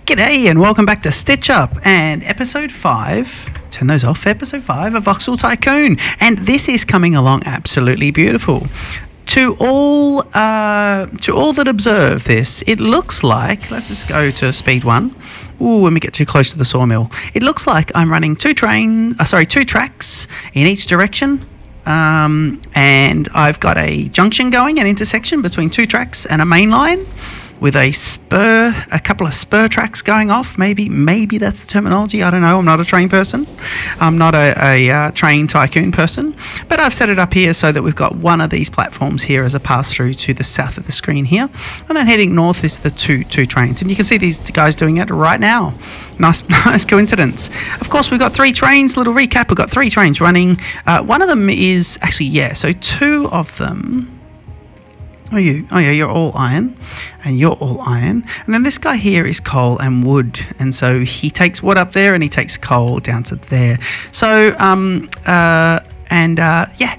G'day and welcome back to Stitch Up and episode 5, turn those off, episode 5 of Voxel Tycoon, and this is coming along absolutely beautiful. To all that observe this, it looks like, let's just go to speed 1. Ooh, when we get too close to the sawmill, it looks like I'm running two tracks in each direction. And I've got a junction going, an intersection between two tracks and a main line with a couple of spur tracks going off. Maybe that's the terminology. I don't know. I'm not a train person. I'm not a train tycoon person. But I've set it up here so that we've got one of these platforms here as a pass through to the south of the screen here. And then heading north is the two trains. And you can see these guys doing it right now. Nice coincidence. Of course, we've got 3 trains. Little recap. We've got 3 trains running. One of them is actually, so 2 of them. Oh yeah, you're all iron, and you're all iron. And then this guy here is coal and wood, and so he takes wood up there and he takes coal down to there. So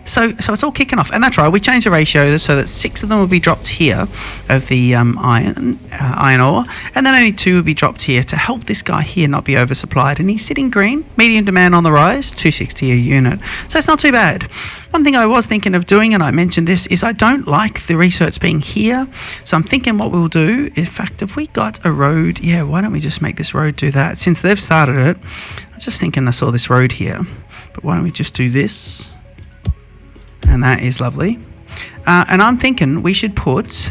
so it's all kicking off, and that's right. We changed the ratio so that 6 of them will be dropped here of the iron ore, and then only 2 will be dropped here to help this guy here not be oversupplied. And he's sitting green, medium demand on the rise, 260 a unit, so it's not too bad. One thing I was thinking of doing, and I mentioned this, is I don't like the research being here, so I'm thinking what we'll do, in fact, if we got a road, why don't we just make this road do that? Since they've started it, I was just thinking I saw this road here, but why don't we just do this? And that is lovely. And I'm thinking we should put,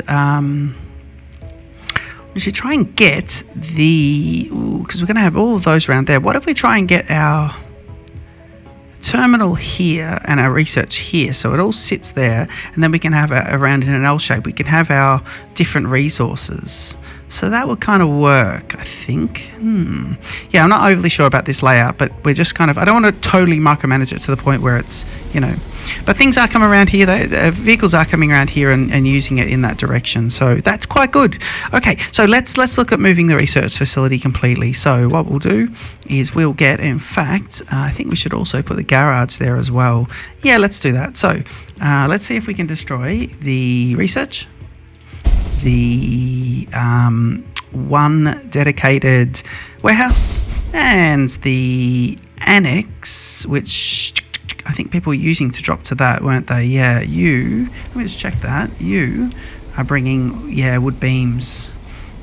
we should try and get because we're going to have all of those around there. What if we try and get our terminal here and our research here, so it all sits there, and then we can have around in an L shape, we can have our different resources. So that would kind of work, I think. Yeah, I'm not overly sure about this layout, but we're just kind of, I don't want to totally micromanage it to the point where it's, but things are coming around here, vehicles are coming around here and using it in that direction, so that's quite good. Okay, so let's look at moving the research facility completely. So what we'll do is we'll get, in fact, I think we should also put the garage there as well. Yeah, let's do that. So let's see if we can destroy the research, the one dedicated warehouse, and the annex, which I think people were using to drop to that, weren't they? Yeah, let me just check that. You are bringing, wood beams,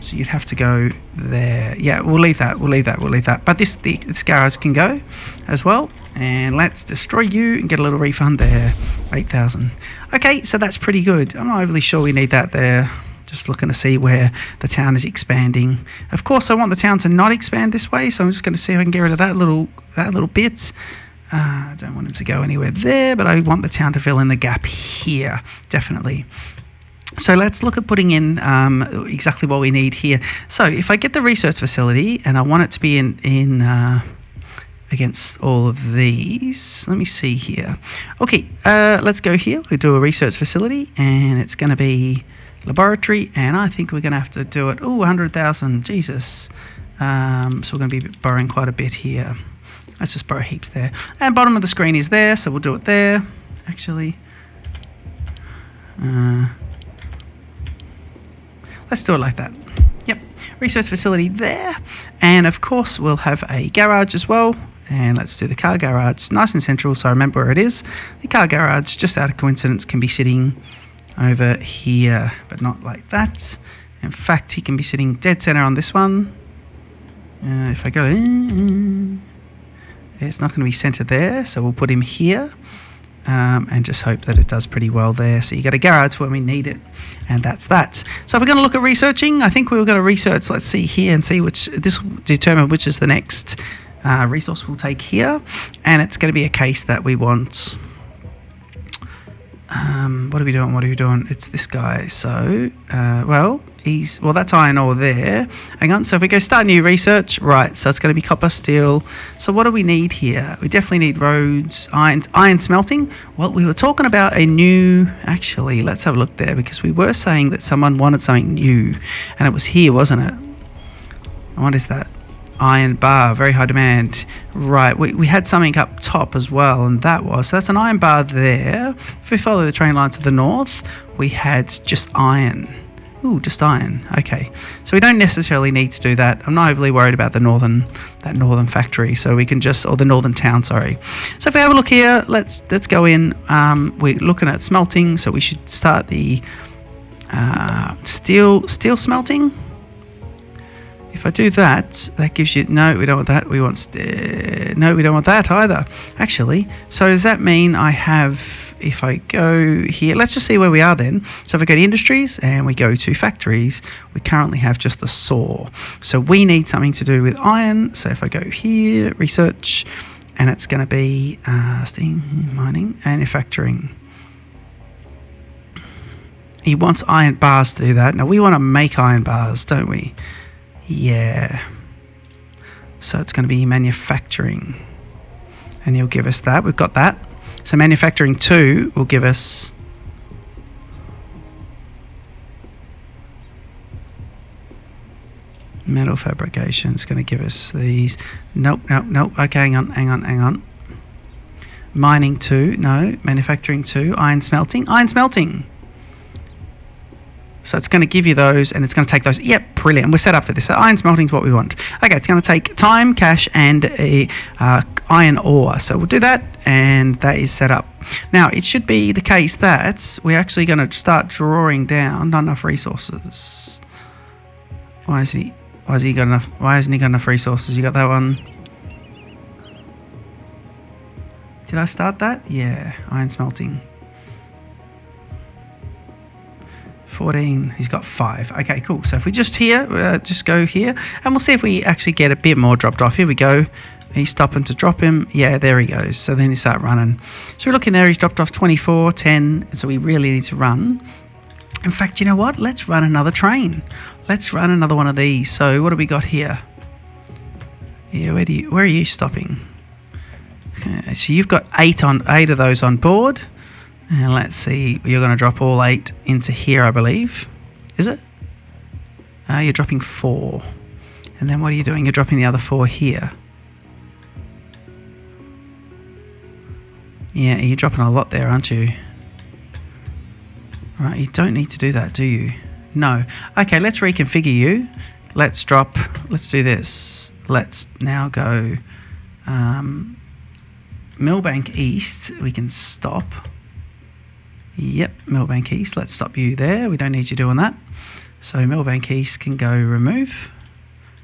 so you'd have to go there. Yeah, we'll leave that. But this garage can go as well. And let's destroy you and get a little refund there, 8,000. Okay, so that's pretty good. I'm not overly sure we need that there. Just looking to see where the town is expanding. Of course, I want the town to not expand this way, so I'm just going to see if I can get rid of that little bit. I don't want him to go anywhere there, but I want the town to fill in the gap here, definitely. So let's look at putting in exactly what we need here. So if I get the research facility and I want it to be in against all of these, let me see here. Okay, let's go here. We'll do a research facility, and it's going to be laboratory, and I think we're going to have to do it. 100,000, Jesus. So we're going to be borrowing quite a bit here. Let's just borrow heaps there. And bottom of the screen is there, so we'll do it there, actually. Let's do it like that. Yep, research facility there. And of course, we'll have a garage as well. And let's do the car garage, nice and central, so I remember where it is. The car garage, just out of coincidence, can be sitting over here, but not like that. In fact, he can be sitting dead center on this one. If I go, it's not going to be centered there, so we'll put him here, and just hope that it does pretty well there. So you got a garage when we need it, and that's that. So if we're going to look at researching, I think we're going to research, let's see here, and see this will determine which is the next resource we'll take here, and it's going to be a case that we want. What are we doing? It's this guy. So, that's iron ore there. Hang on. So if we go start new research, right. So it's going to be copper, steel. So what do we need here? We definitely need roads, iron smelting. Well, we were talking about a new, actually, let's have a look there, because we were saying that someone wanted something new, and it was here, wasn't it? What is that? Iron bar, very high demand. Right, we had something up top as well, and so that's an iron bar there. If we follow the train line to the north, we had just iron Ooh, just iron. Okay, so we don't necessarily need to do that. I'm not overly worried about that northern factory, so we can just, or the northern town, sorry. So if we have a look here, let's go in. We're looking at smelting, so we should start the steel smelting. If I do that, that gives you, no, we don't want that. We want, no, we don't want that either, actually. So does that mean I have, if I go here, let's just see where we are then. So if I go to industries and we go to factories, we currently have just the saw. So we need something to do with iron. So if I go here, research, and it's going to be steam, mining, manufacturing. He wants iron bars to do that. Now we want to make iron bars, don't we? Yeah. So it's going to be manufacturing. And he'll give us that. We've got that. So manufacturing 2 will give us metal fabrication. It's going to give us these. Nope. Okay, hang on. Mining 2. No. Manufacturing 2. Iron smelting. So it's going to give you those, and it's going to take those. Yep, brilliant. We're set up for this. So iron smelting is what we want. Okay, it's going to take time, cash, and a iron ore. So we'll do that, and that is set up. Now, it should be the case that we're actually going to start drawing down not enough resources. Why hasn't he got enough resources? You got that one? Did I start that? Yeah, iron smelting. 14, he's got 5. Okay, cool. So if we just go here, and we'll see if we actually get a bit more dropped off. Here we go. He's stopping to drop him. Yeah, there he goes. So then he start running. So we're looking there, he's dropped off 24, 10. So we really need to run. In fact, you know what? Let's run another train. Let's run another one of these. So what do we got here? Yeah, where are you stopping? Okay, so you've got 8 of those on board. And let's see, you're going to drop all 8 into here, I believe. Is it? You're dropping 4. And then what are you doing? You're dropping the other 4 here. Yeah, you're dropping a lot there, aren't you? Right, you don't need to do that, do you? No. Okay, let's reconfigure you. Let's do this. Let's now go Millbank East. We can stop. Yep, Millbank East. Let's stop you there. We don't need you doing that. So Millbank East can go remove.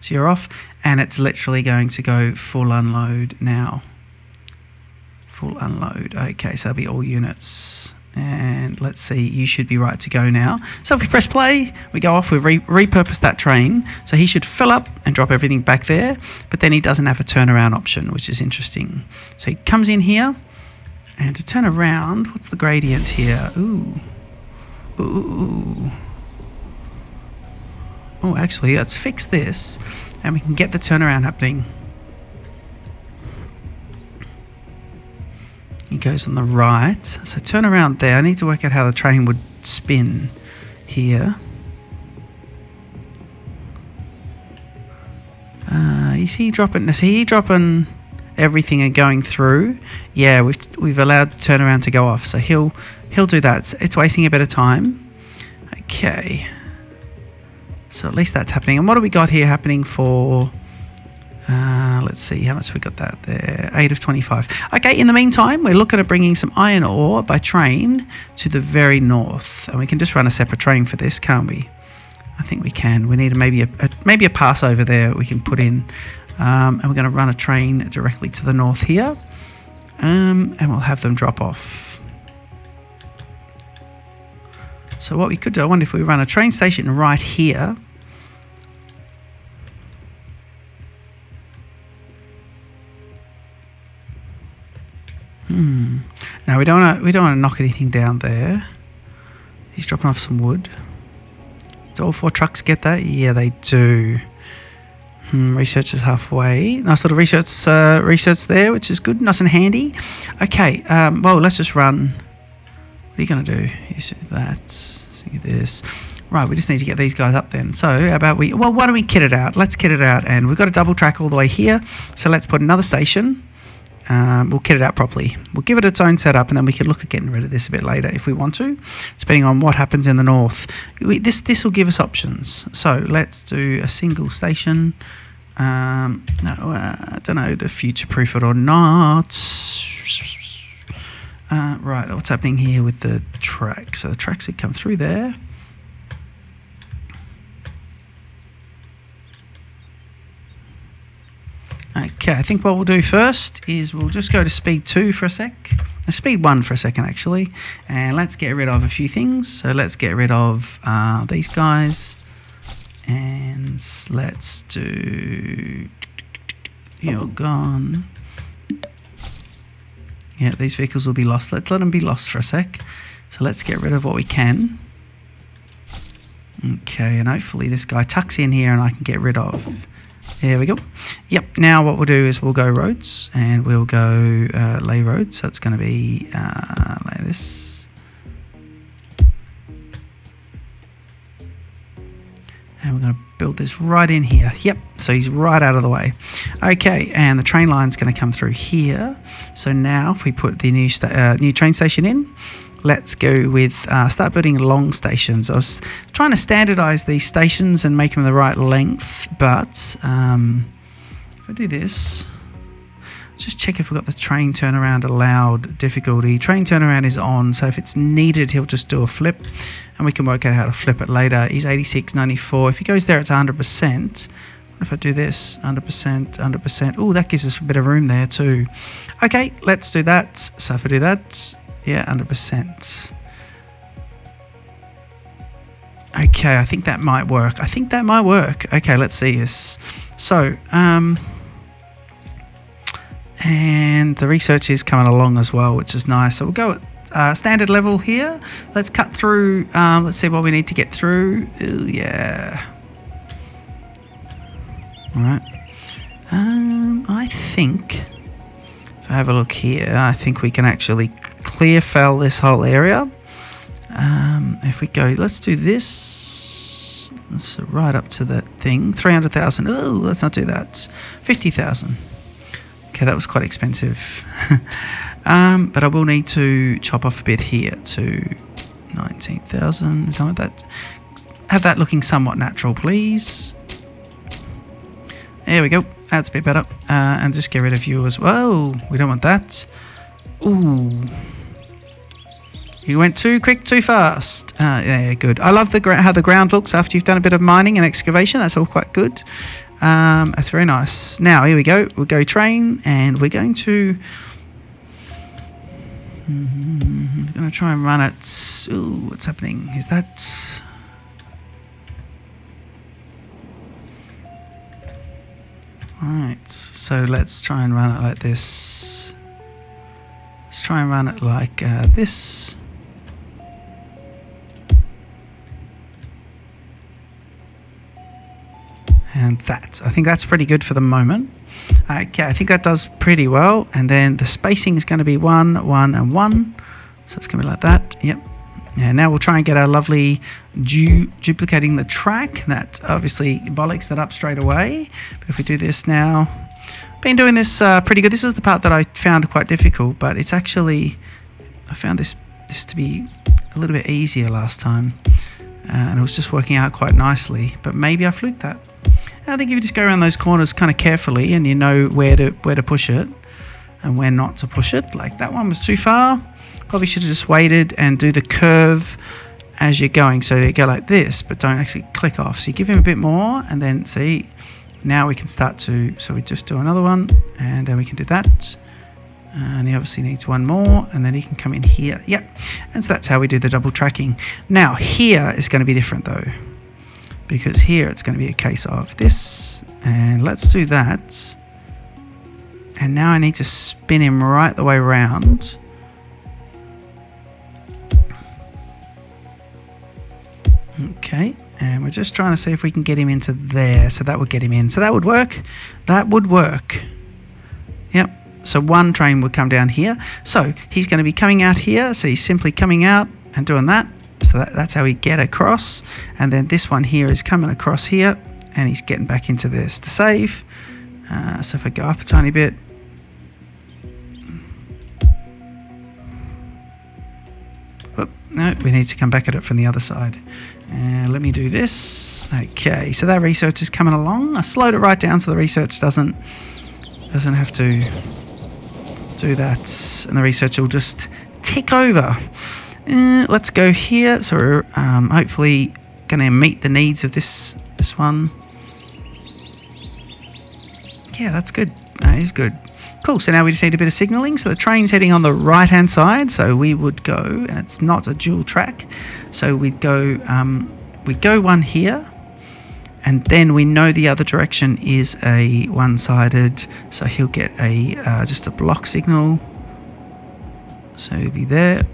So you're off, and it's literally going to go full unload now. Full unload. Okay, so that'll be all units. And let's see, you should be right to go now. So if we press play, we go off, we've repurposed that train. So he should fill up and drop everything back there, but then he doesn't have a turnaround option, which is interesting. So he comes in here. And to turn around, what's the gradient here? Ooh. Oh, actually, let's fix this, and we can get the turnaround happening. He goes on the right. So turn around there. I need to work out how the train would spin here. Is he dropping everything and going through? Yeah, we've allowed turnaround to go off, so he'll do that. It's wasting a bit of time. Okay, so at least that's happening. And what do we got here happening for let's see how much we got that there. 8 of 25. Okay, in the meantime, we're looking at bringing some iron ore by train to the very north, and we can just run a separate train for this, can't we? I think we can. We need maybe a pass over there we can put in. And we're going to run a train directly to the north here, and we'll have them drop off. So what we could do, I wonder if we run a train station right here. Now we don't want to knock anything down there. He's dropping off some wood. Do all 4 trucks get that? Yeah, they do. Research is halfway. Nice little research there, which is good, nice and handy. Okay, well, let's just run. What are you going to do? You see that. See this. Right, we just need to get these guys up then. So how about why don't we kit it out? Let's kit it out, and we've got a double track all the way here. So let's put another station we'll kit it out properly. We'll give it its own setup, and then we can look at getting rid of this a bit later if we want to, depending on what happens in the north. This will give us options. So let's do a single station. No, I don't know to future-proof it or not. Right, what's happening here with the track? So the tracks would come through there. Okay, I think what we'll do first is we'll just go to speed 2 for a sec. Speed 1 for a second, actually. And let's get rid of a few things. So let's get rid of these guys. And let's do... You're gone. Yeah, these vehicles will be lost. Let's let them be lost for a sec. So let's get rid of what we can. Okay, and hopefully this guy tucks in here and I can get rid of. There we go. Yep, now what we'll do is we'll go roads and we'll go lay roads. So it's going to be like this. And we're going to build this right in here. Yep, so he's right out of the way. Okay, and the train line's going to come through here. So now if we put the new train station in, let's go with start building long stations. I was trying to standardize these stations and make them the right length, but if I do this, just check if we've got the train turnaround allowed difficulty. Train turnaround is on, so if it's needed, he'll just do a flip, and we can work out how to flip it later. He's 86, 94. If he goes there, it's 100%. What if I do this? 100%, 100%. Oh, that gives us a bit of room there too. Okay, let's do that. So if I do that, yeah, 100%. Okay, I think that might work. Okay, let's see this. So, and the research is coming along as well, which is nice. So we'll go at standard level here. Let's cut through. Let's see what we need to get through. Ooh, yeah. All right. I think if I have a look here, I think we can actually clear fell this whole area. If we go, let's do this. Let's right up to that thing. 300,000. Oh, let's not do that. 50,000. Okay, that was quite expensive. But I will need to chop off a bit here to 19,000. Don't want that. Have that looking somewhat natural, please. There we go. That's a bit better. And just get rid of you as well. We don't want that. Ooh. You went too quick, too fast. Yeah, good. I love how the ground looks after you've done a bit of mining and excavation. That's all quite good. That's very nice. Now, here we go. We'll go train, and we're going to... we're going to try and run it... Ooh, what's happening? Is that... Right, so let's try and run it like this. Let's try and run it like this. And that. I think that's pretty good for the moment. Okay, I think that does pretty well. And then the spacing is going to be 1, 1, and 1. So it's going to be like that. Yep. And now we'll try and get our lovely duplicating the track. That obviously bollocks that up straight away. But if we do this now, been doing this pretty good. This is the part that I found quite difficult, but it's actually, I found this to be a little bit easier last time. And it was just working out quite nicely. But maybe I fluked that. I think if you just go around those corners kind of carefully, and you know where to push it and where not to push it. Like that one was too far. Probably should have just waited and do the curve as you're going. So you go like this, but don't actually click off. So you give him a bit more, and then see, now we can start to, so we just do another one, and then we can do that. And he obviously needs one more, and then he can come in here. Yep. And so that's how we do the double tracking. Now here is going to be different though, because here it's going to be a case of this, and let's do that. And now I need to spin him right the way around. Okay, and we're just trying to see if we can get him into there. So that would get him in. So that would work. That would work. Yep. So one train would come down here. So he's going to be coming out here. So he's simply coming out and doing that. So that's how we get across. And then this one here is coming across here, and he's getting back into this to save. So if I go up a tiny bit, No, we need to come back at it from the other side. Let me do this. Okay, so that research is coming along. I slowed it right down so the research doesn't have to do that, and the research will just tick over. Let's go here. So we're hopefully going to meet the needs of this one. Yeah, that's good. That is good. Cool, so now we just need a bit of signalling. So the train's heading on the right hand side, so we would go, and it's not a dual track, so we'd go one here, and then we know the other direction is a one-sided, so he'll get a just a block signal, so he'll be there.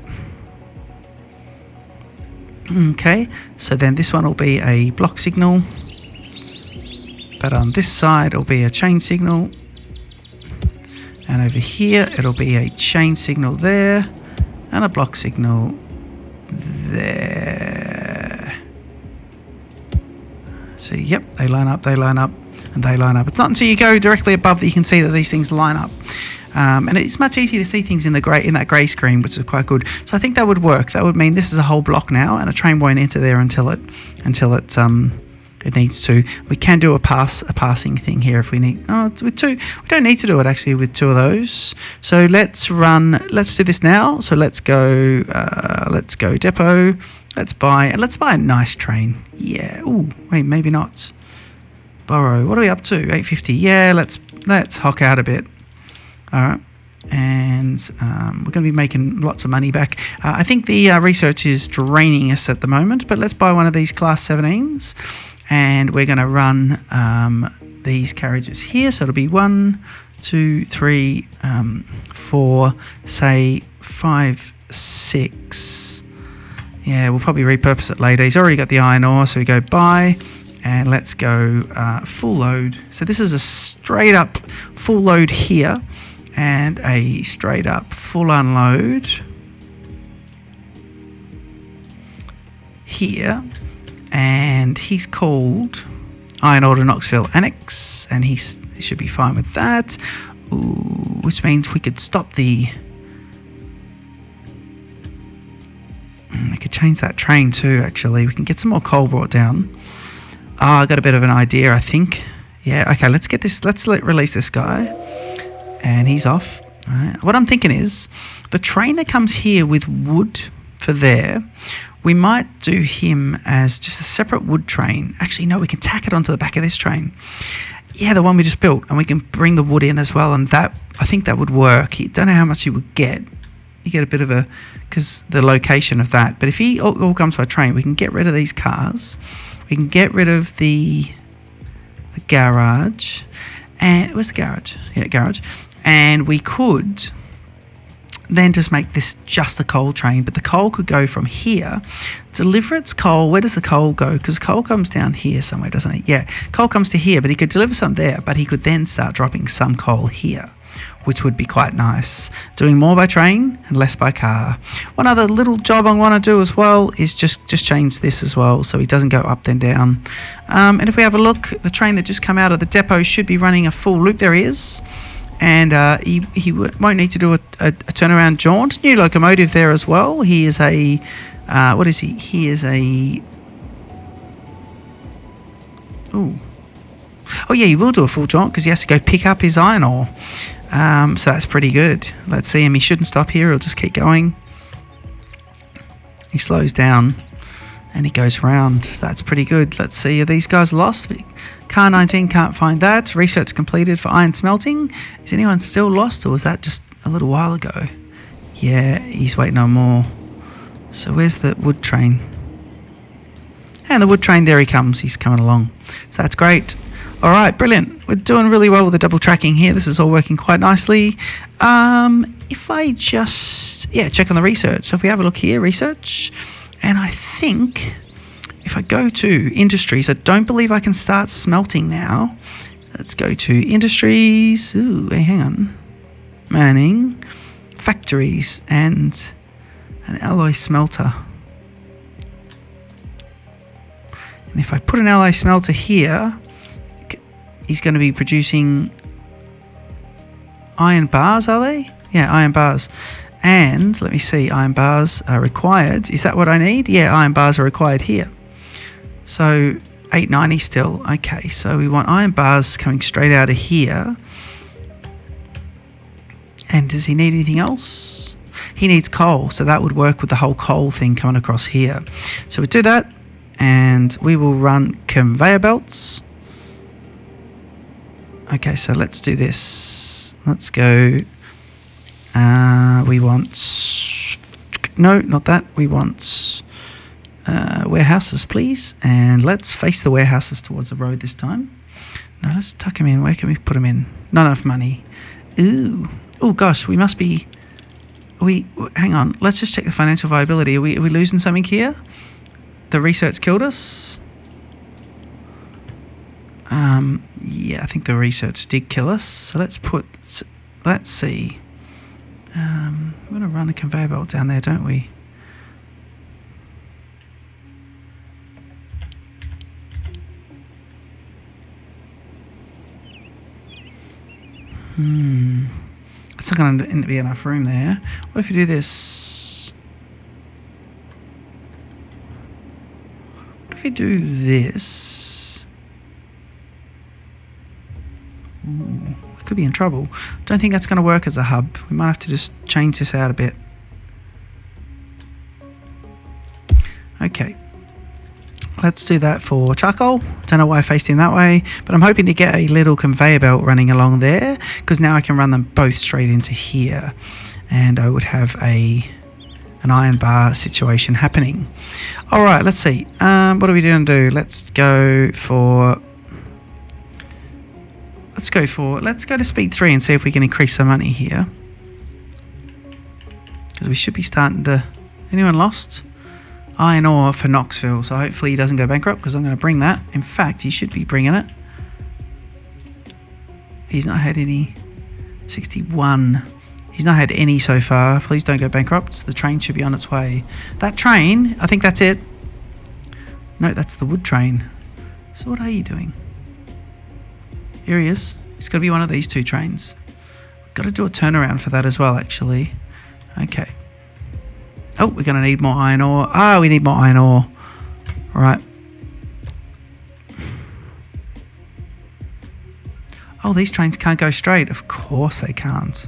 Okay, so then this one will be a block signal, but on this side it'll be a chain signal. And over here, it'll be a chain signal there, and a block signal there. So, yep, they line up, and they line up. It's not until you go directly above that you can see that these things line up. And it's much easier to see things in that grey screen, which is quite good. So I think that would work. That would mean this is a whole block now, and a train won't enter there until it needs to. We can do a passing thing here if we need. Oh, it's with two. We don't need to do it actually with two of those. So let's do this now. So let's go depot. Let's buy a nice train. Yeah. Ooh, wait, maybe not. Borrow. What are we up to? 850. Yeah. Let's hock out a bit. All right. And we're going to be making lots of money back. I think the research is draining us at the moment, but let's buy one of these class 17s. And we're going to run these carriages here. So it'll be 1, 2, 3, 4, say 5, 6. Yeah, we'll probably repurpose it later. He's already got the iron ore, so we go buy, and let's go full load. So this is a straight up full load here, and a straight up full unload here. And he's called Iron Ore to Knoxville Annex, and he should be fine with that. Ooh, which means we could stop the... We could change that train too, actually. We can get some more coal brought down. Oh, I got a bit of an idea, I think. Yeah, okay, let's get this. Let's release this guy. And he's off. All right. What I'm thinking is, the train that comes here with wood for there, we might do him as just a separate wood train. Actually, no, we can tack it onto the back of this train. Yeah, the one we just built, and we can bring the wood in as well, and that, I think that would work. You don't know how much he would get. You get a bit of a, because the location of that. But if he all comes by train, we can get rid of these cars. We can get rid of the garage. And where's the garage? Yeah, garage. And we could then just make this just a coal train, but the coal could go from here, deliver its coal. Where does the coal go? Because coal comes down here somewhere, doesn't it? Yeah, coal comes to here, but he could deliver some there, but he could then start dropping some coal here, which would be quite nice. Doing more by train and less by car. One other little job I want to do as well is just change this as well, so he doesn't go up then down. And if we have a look, the train that just come out of the depot should be running a full loop. There he is. And he won't need to do a turnaround jaunt. New locomotive there as well. He is a... what is he? He is a... Ooh. Oh yeah, he will do a full jaunt because he has to go pick up his iron ore. So that's pretty good. Let's see him. He shouldn't stop here. He'll just keep going. He slows down and he goes round. So that's pretty good. Let's see. Are these guys lost? Car 19 can't find that. Research completed for iron smelting. Is anyone still lost, or was that just a little while ago? Yeah, he's waiting on more. So where's the wood train? And the wood train, there he comes. He's coming along. So that's great. All right, brilliant. We're doing really well with the double tracking here. This is all working quite nicely. If I just, check on the research. So if we have a look here, research, and I think if I go to industries, I don't believe I can start smelting now. Let's go to industries. Ooh, hey, hang on. Manning, factories, and an alloy smelter. And if I put an alloy smelter here, he's going to be producing iron bars, are they? Yeah, iron bars. And let me see, iron bars are required. Is that what I need? Yeah, iron bars are required here. So 890 still. Okay, so we want iron bars coming straight out of here. And does he need anything else? He needs coal, so that would work with the whole coal thing coming across here. So we do that, and we will run conveyor belts. Okay, so let's do this. Let's go. We want... No, not that. We want warehouses, please. And let's face the warehouses towards the road this time. No, let's tuck them in. Where can we put them in? Not enough money. Ooh. Oh, gosh, we must be... Hang on. Let's just check the financial viability. Are we losing something here? The research killed us. Yeah, I think the research did kill us. So let's see. We're going to run a conveyor belt down there, don't we? It's not going to be enough room there. What if you do this? What if you do this? Ooh, we could be in trouble. Don't think that's going to work as a hub. We might have to just change this out a bit. Okay. Let's do that for charcoal. Don't know why I faced him that way, but I'm hoping to get a little conveyor belt running along there, because now I can run them both straight into here, and I would have an iron bar situation happening. All right, let's see. What are we going to do? Let's go to speed 3 and see if we can increase some money here, because we should be starting to... Anyone lost? Iron ore for Knoxville, so hopefully he doesn't go bankrupt, because I'm going to bring that. In fact, he should be bringing it. He's not had any. 61. He's not had any so far. Please don't go bankrupt. The train should be on its way. That train, I think that's it. No, that's the wood train. So what are you doing? Here he is. It's got to be one of these two trains. Got to do a turnaround for that as well, actually. Okay. Oh, we're going to need more iron ore. Ah, we need more iron ore. All right. Oh, these trains can't go straight. Of course they can't.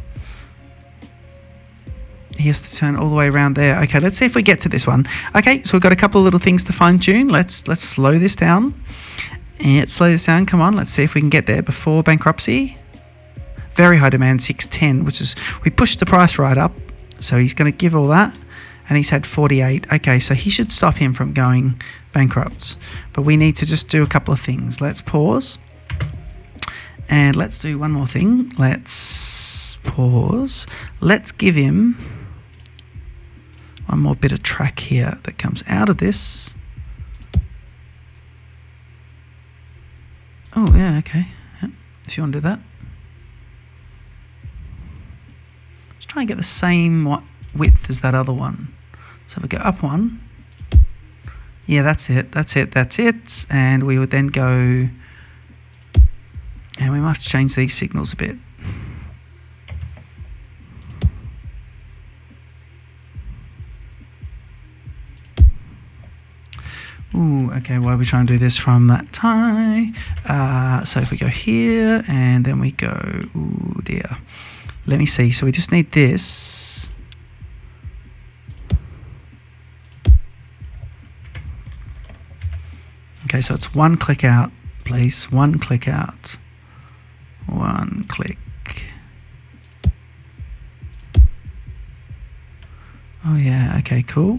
He has to turn all the way around there. Okay, let's see if we get to this one. Okay, so we've got a couple of little things to fine tune. Let's slow this down. And slow this down. Come on, let's see if we can get there before bankruptcy. Very high demand, 610, which is... We pushed the price right up. So he's going to give all that. And he's had 48. Okay, so he should stop him from going bankrupt. But we need to just do a couple of things. Let's pause. And let's do one more thing. Let's pause. Let's give him one more bit of track here that comes out of this. Oh, yeah, okay. Yep. If you want to do that. Let's try and get the same width as that other one. So we go up one. Yeah, that's it. And we would then go... And we must change these signals a bit. Ooh, okay, why are we trying to do this from that tie? So if we go here, and then we go... Ooh, dear. Let me see. So we just need this... Okay, so it's one click out, please. One click out. One click. Oh yeah, okay, cool.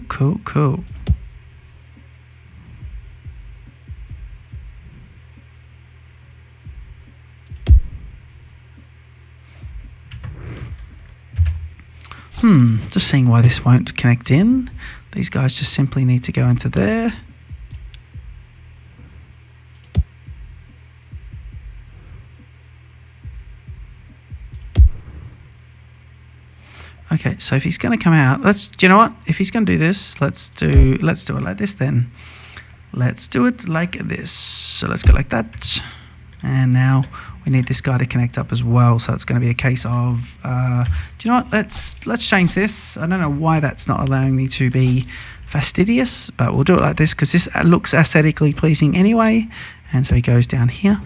Just seeing why this won't connect in. These guys just simply need to go into there. Okay, so if he's going to come out, do you know what? If he's going to do this, let's do it like this then. Let's do it like this. So let's go like that. And now we need this guy to connect up as well. So it's going to be a case of, do you know what? Let's change this. I don't know why that's not allowing me to be fastidious, but we'll do it like this because this looks aesthetically pleasing anyway. And so he goes down here.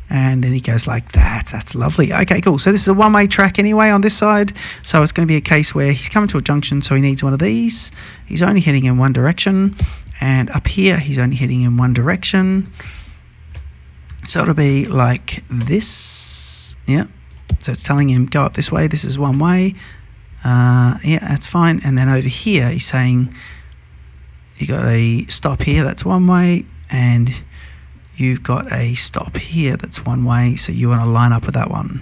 And then he goes like that. That's lovely. Okay, cool. So this is a one-way track anyway on this side. So it's going to be a case where he's coming to a junction, so he needs one of these. He's only heading in one direction. And up here, he's only heading in one direction. So it'll be like this. Yeah. So it's telling him, go up this way. This is one way. Yeah, that's fine. And then over here, he's saying, you got a stop here. That's one way. And you've got a stop here that's one way, so you want to line up with that one.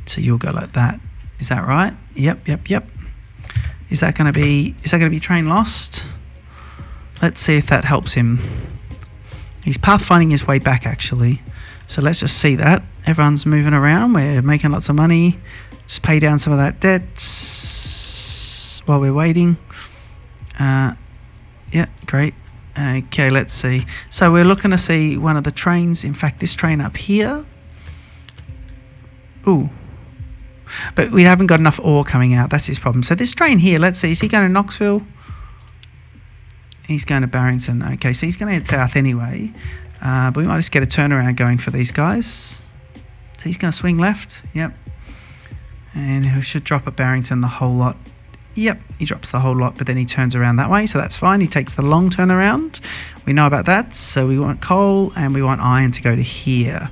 So you'll go like that. Is that right? Yep. Is that going to be train lost? Let's see if that helps him. He's pathfinding his way back actually. So let's just see that. Everyone's moving around. We're making lots of money. Just pay down some of that debt while we're waiting. Yeah, great. Okay, let's see. So we're looking to see one of the trains. In fact, this train up here. Ooh. But we haven't got enough ore coming out. That's his problem. So this train here, let's see. Is he going to Knoxville? He's going to Barrington. Okay, so he's going to head south anyway. But we might just get a turnaround going for these guys. So he's going to swing left. Yep. And he should drop at Barrington the whole lot. Yep, he drops the whole lot, but then he turns around that way, so that's fine. He takes the long turnaround. We know about that. So we want coal and we want iron to go to here.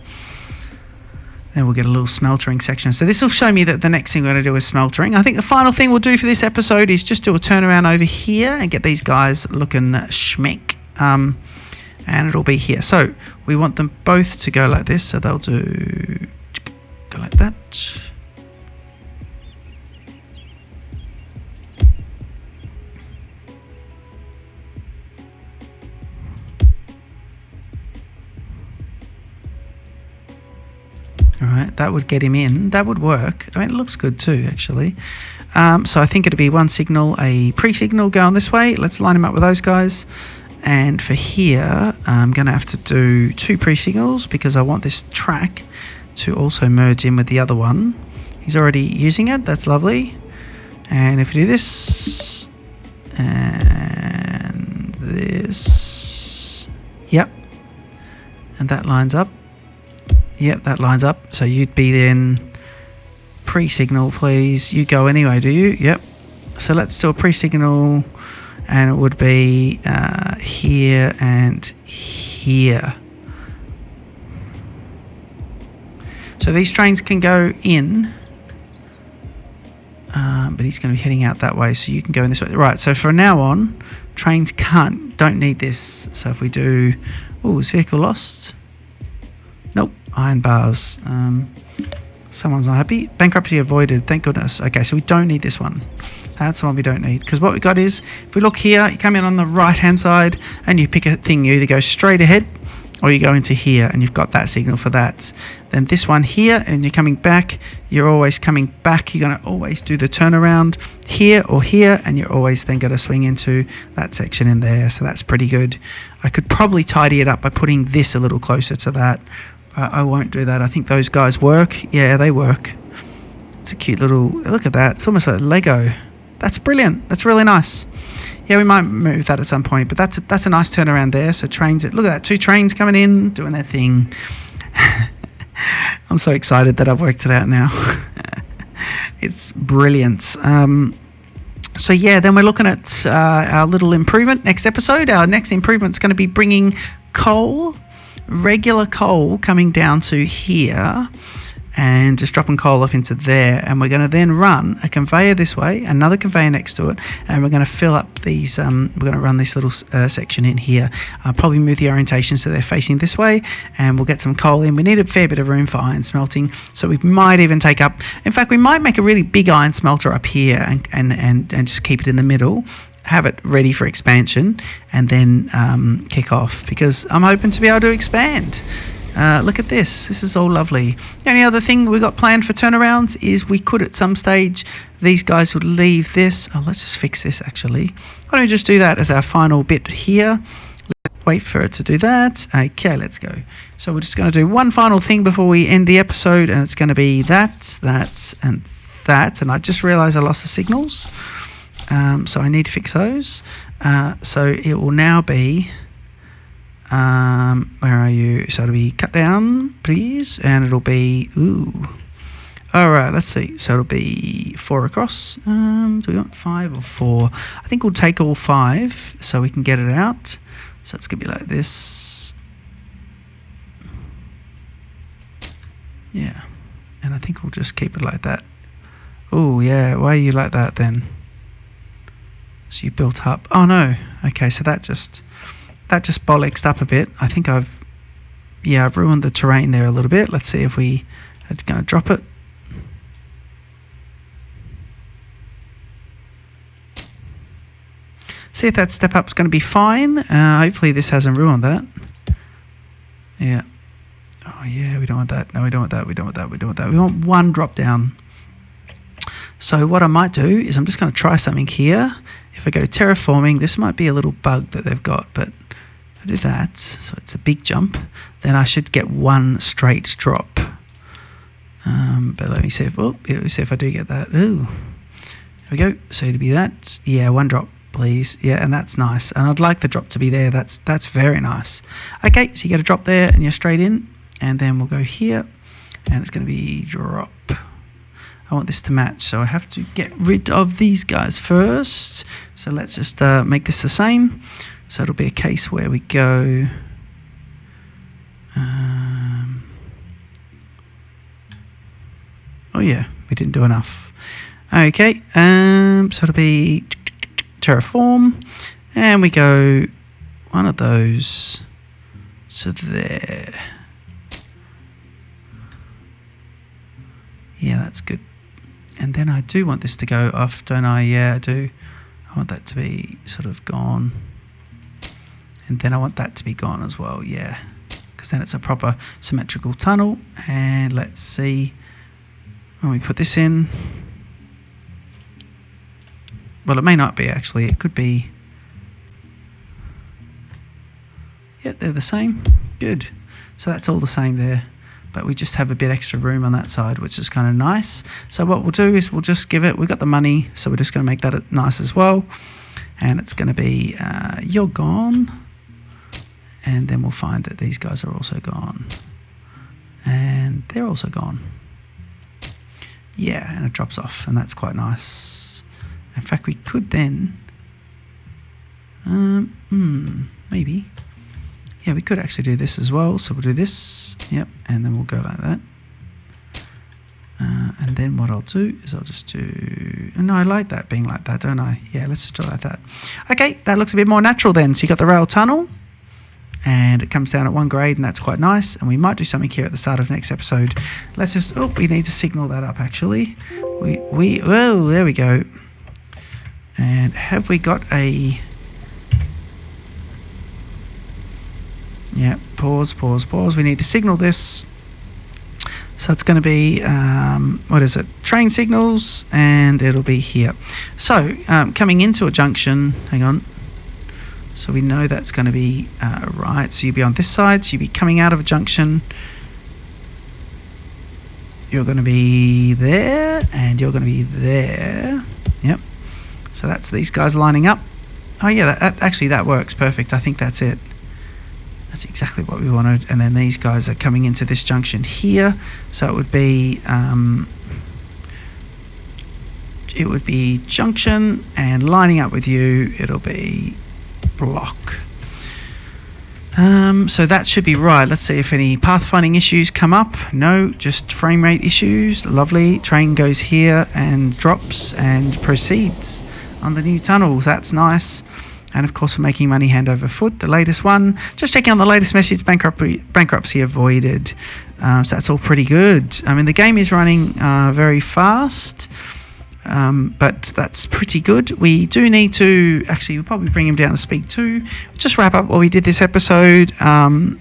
Then we'll get a little smeltering section. So this will show me that the next thing we're going to do is smeltering. I think the final thing we'll do for this episode is just do a turnaround over here and get these guys looking schmeck. And it'll be here. So we want them both to go like this. So they'll go like that. Alright, that would get him in. That would work. I mean, it looks good too, actually. So I think it'd be one signal, a pre-signal going this way. Let's line him up with those guys. And for here, I'm going to have to do two pre-signals because I want this track to also merge in with the other one. He's already using it. That's lovely. And if we do this and this, yep. And that lines up. Yep, that lines up. So you'd be then pre-signal, please. You go anyway, do you? Yep. So let's do a pre-signal, and it would be here and here. So these trains can go in, but he's going to be heading out that way, so you can go in this way. Right, so from now on, trains don't need this. So if we do, oh, is vehicle lost? Nope, iron bars. Someone's not happy. Bankruptcy avoided, thank goodness. Okay, so we don't need this one. That's the one we don't need. Because what we got is, if we look here, you come in on the right-hand side, and you pick a thing, you either go straight ahead, or you go into here, and you've got that signal for that. Then this one here, and you're coming back, you're always coming back. You're going to always do the turnaround here or here, and you're always then going to swing into that section in there. So that's pretty good. I could probably tidy it up by putting this a little closer to that. I won't do that. I think those guys work. Yeah, they work. It's a cute little, look at that. It's almost like Lego. That's brilliant. That's really nice. Yeah, we might move that at some point, but that's a nice turnaround there. So trains, look at that, 2 trains coming in, doing their thing. I'm so excited that I've worked it out now. It's brilliant. So yeah, then we're looking at our little improvement next episode. Our next improvement is going to be bringing coal, regular coal, coming down to here and just dropping coal off into there, and we're going to then run a conveyor this way, another conveyor next to it, and we're going to fill up these, we're going to run this little section in here. I'll probably move the orientation so they're facing this way, and we'll get some coal in. We need a fair bit of room for iron smelting, so we might even take up, in fact we might make a really big iron smelter up here and just keep it in the middle, have it ready for expansion, and then kick off, because I'm hoping to be able to expand. Look at this. This is all lovely. The only other thing we got planned for turnarounds is we could at some stage, these guys would leave this. Oh, let's just fix this actually. Why don't we just do that as our final bit here. wait for it to do that. Okay, let's go. So we're just going to do one final thing before we end the episode, and it's going to be that, and that. And I just realized I lost the signals, so I need to fix those. So it will now be, where are you? So it'll be cut down, please, and it'll be, all right, let's see. So it'll be 4 across. Do we want 5 or 4? I think we'll take all 5 so we can get it out. So it's going to be like this. Yeah. And I think we'll just keep it like that. Oh, yeah. Why are you like that then? So you built up. Oh, no. Okay, so that just bollocksed up a bit. I think I've ruined the terrain there a little bit. Let's see if we are going to drop it. See if that step up is going to be fine. Hopefully this hasn't ruined that. Yeah. Oh yeah, we don't want that. No, we don't want that. We don't want that. We don't want that. We want one drop down. So what I might do is I'm just going to try something here. If I go terraforming, this might be a little bug that they've got, but if I do that, so it's a big jump, then I should get one straight drop. But let me see if I do get that. Ooh. There we go. So it'd be that. Yeah, one drop. Please, yeah, and that's nice, and I'd like the drop to be there. That's very nice. Okay, so you get a drop there and you're straight in, and then we'll go here, and it's going to be drop. I want this to match, so I have to get rid of these guys first. So let's just make this the same. So it'll be a case where we go oh yeah, we didn't do enough. Okay, so it'll be terraform, and we go one of those to there. Yeah, that's good. And then I do want this to go off, don't I? Yeah, I do. I want that to be sort of gone, and then I want that to be gone as well. Yeah, because then it's a proper symmetrical tunnel. And let's see when we put this in. Well, it may not be actually. It could be. Yeah, they're the same. Good. So that's all the same there. But we just have a bit extra room on that side, which is kind of nice. So what we'll do is we'll just give it. We've got the money, so we're just going to make that nice as well. And it's going to be you're gone. And then we'll find that these guys are also gone. And they're also gone. Yeah, and it drops off, and that's quite nice. In fact, we could then, maybe, yeah, we could actually do this as well. So we'll do this, yep, and then we'll go like that. And then what I'll do is I'll just do, no, I like that being like that, don't I? Yeah, let's just do it like that. Okay, that looks a bit more natural then. So you got the rail tunnel, and it comes down at 1 grade, and that's quite nice. And we might do something here at the start of next episode. Let's just, we need to signal that up actually. Oh, there we go. And have we got a... Yeah, pause. We need to signal this. So it's going to be, what is it? Train signals, and it'll be here. So coming into a junction, hang on. So we know that's going to be right. So you'll be on this side. So you'll be coming out of a junction. You're going to be there, and you're going to be there. Yep. So that's these guys lining up. Oh yeah, that works perfect. I think that's it. That's exactly what we wanted. And then these guys are coming into this junction here. So it would be junction, and lining up with you, it'll be block. So that should be right. Let's see if any pathfinding issues come up. No, just frame rate issues. Lovely. Train goes here and drops and proceeds on the new tunnels. That's nice. And of course, we're making money hand over foot. The latest one, just checking on the latest message, bankruptcy avoided. So that's all pretty good. I mean, the game is running very fast, but that's pretty good. We do need to, actually, we'll probably bring him down to speed 2. Just wrap up what we did this episode. And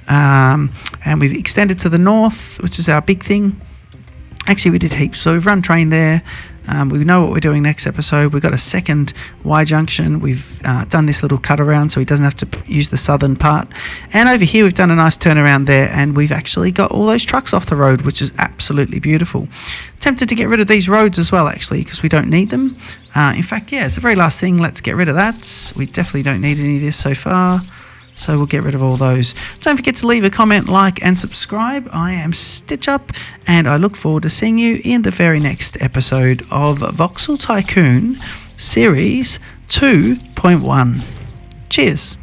we've extended to the north, which is our big thing. Actually, we did heaps. So we've run train there. We know what we're doing next episode. We've got a second Y junction. We've done this little cut around so he doesn't have to use the southern part. And over here, we've done a nice turnaround there, and we've actually got all those trucks off the road, which is absolutely beautiful. Tempted to get rid of these roads as well, actually, because we don't need them. In fact, yeah, it's the very last thing. Let's get rid of that. We definitely don't need any of this so far. So we'll get rid of all those. Don't forget to leave a comment, like, and subscribe. I am Stitch Up, and I look forward to seeing you in the very next episode of Voxel Tycoon Series 2.1. Cheers.